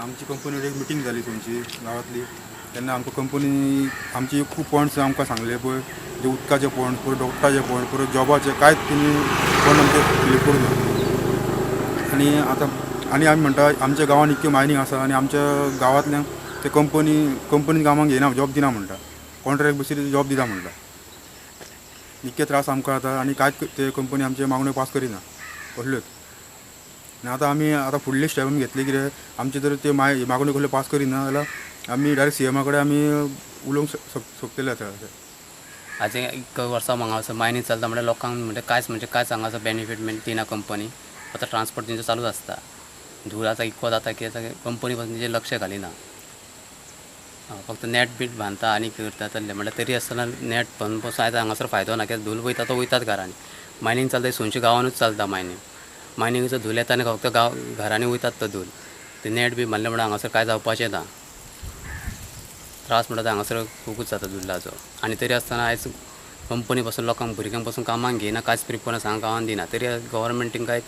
आमची कंपनी एक मिटींग जाली तुमची गावातली तेन्ना आमकां कंपनी आमचे खूब पॉयंट्स आमकां सांगले पळय जे उदकाचे पॉयंट परत डॉक्टराचे पॉयंट परत जॉबाचे कांयच तेणी पॉयंट आमचे क्लियर करूं ना आनी आमी म्हणटा आमच्या गांवांत इतके मायनींग आसा आनी आमच्या गांवांतल्यांक ते कंपनीन कामाक घेयना जॉब दिना म्हणटा कॉन्ट्रॅक्ट बेसीस जॉब दिता म्हणटा इतके त्रास आमकां जाता आनी कांयच ते कंपनी आमचे मागण्यो पास करिना कसल्योच आनी आतां फुडले स्टेपान घेतले कितें आमचे जर ते मागण्यो कसल्यो पास करिना जाल्यार आमी डायरेक्ट CMा कडेन आमी उलोवंक सोदतले आतां आजून एक वर्सां हांगासर मायनींग चलता म्हणजे लोकांक म्हणजे कांयच हांगासर बेनिफीट दिना कंपनी आतां ट्रान्सपोर्ट तेंचो चालूच आसता धूळ आतां इतको जाता की आतां कंपनी पासून तेजेर लक्ष घालिना फक्त नेट बीट बांदता आनी करता तसलें म्हणल्यार तरी आसतना नेट बांदून पासून आयज हांगासर फायदो ना कित्याक धूल वयता तो वयताच घरांनी मायनींग चलता सोंशी गांवानूच चलता मायनींगचो धूल येता आनी फक्त घरांनी वयतात तो धूल ते नेट बी बांदलें म्हणल्यार हांगासर कांय जावपाचें ना त्रास म्हणटा हांगासर खूबच जाता धुल्लाचो आनी तरी आसतना आयज कंपनी पासून लोकांक भुरग्यांक पासून कामाक घेयना कांयच प्रिफरन्स हांगा गांवांत दिना तरी गव्हर्मेंट तेंकां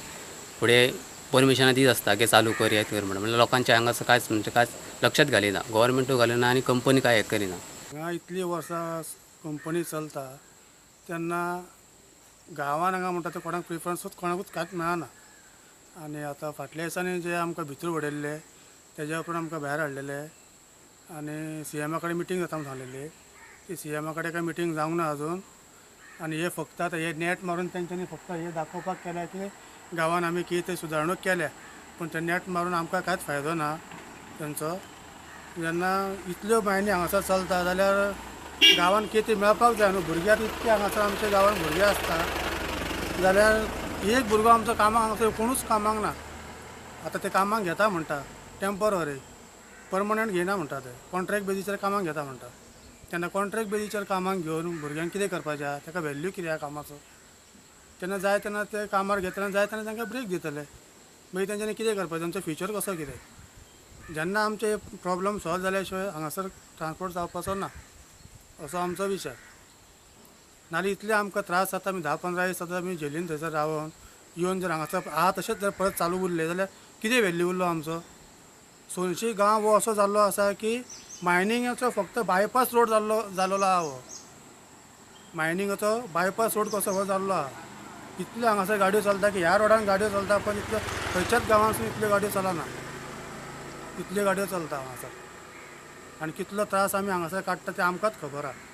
फुडें परमिशनां दीत आसता की चालू कर हें कर म्हणल्यार लोकांच्या हांगासर कांयच लक्षात घालिना गव्हर्मेंटूय घालिना आनी कंपनी कांय हें करिना हांगा इतलीं वर्सां कंपनी चलता तेन्ना गांवांत हांगा म्हणटा ते कोणाक प्रिफरन्सूच कोणाकूच कांयच मेळना आनी आतां फाटल्या दिसांनी जे आमकां भितर उडयल्ले तेज्या उपरांत आमकां भायर हाडलेले आनी CMा कडेन मिटींग जाता म्हणून सांगलेली ती CMा कडेन काय मिटींग जावंक ना अजून आनी हे फक्त आतां हे नेट मारून तेंच्यांनी फक्त हे दाखोवपाक केल्या की गांवांत आमी कितें सुदारणूक केल्या पूण ते नेट मारून आमकां कांयच फायदो ना तेंचो जेन्ना इतल्यो मायनी हांगासर चलता जाल्यार गांवांत कितें मेळपाक जाय न्हू भुरग्यां इतके हांगासर आमच्या गांवांत भुरगे आसता जाल्यार एक भुरगो आमचो कामाक हांगासर कोणूच कामाक ना आतां ते कामाक घेता म्हणटा टेम्पररी परमनंट घेयना म्हणटा ते कॉन्ट्रॅक्ट बेजीचेर कामाक घेता म्हणटा तेन्ना कॉन्ट्रॅक्ट बेजीचेर कामाक घेवन भुरग्यांक कितें करपाचें ताका वेल्यू कितें ह्या कामाचो तेन्ना जाय तेन्ना ते कामार घेतना जाय तेन्ना तांकां ब्रेक दितले मागीर तेंच्यांनी कितें करपाचें तांचो फ्युचर कसो कितें जेन्ना आमचे प्रॉब्लम सॉल्व जाल्या शिवाय हांगासर ट्रान्सपोर्ट जावपाचो ना असो आमचो विचार नाल्यार इतले आमकां त्रास जाता आमी 10-15 दीस आतां आमी झेलीन थंयसर रावन येवन जर हांगासर तशेंच जर परत चालू उरले जाल्यार कितें वेल्यू उरलो आमचो सोनशी गांव हो असो जाल्लो आसा की मायनिंगाचो फक्त बायपास रोड जाल्लो आहा हो मायनिंगाचो बायपास रोड कसो हो जाल्लो आहा इतल्यो हांगासर गाडयो चलता की ह्या रोडान गाडयो चलता पण इतल्यो खंयच्याच गांवांसून इतल्यो गाडयो चलना इतल्यो गाडयो चलता हांगासर आनी कितलो त्रास आमी हांगासर काडटा तें आमकांच खबर आहा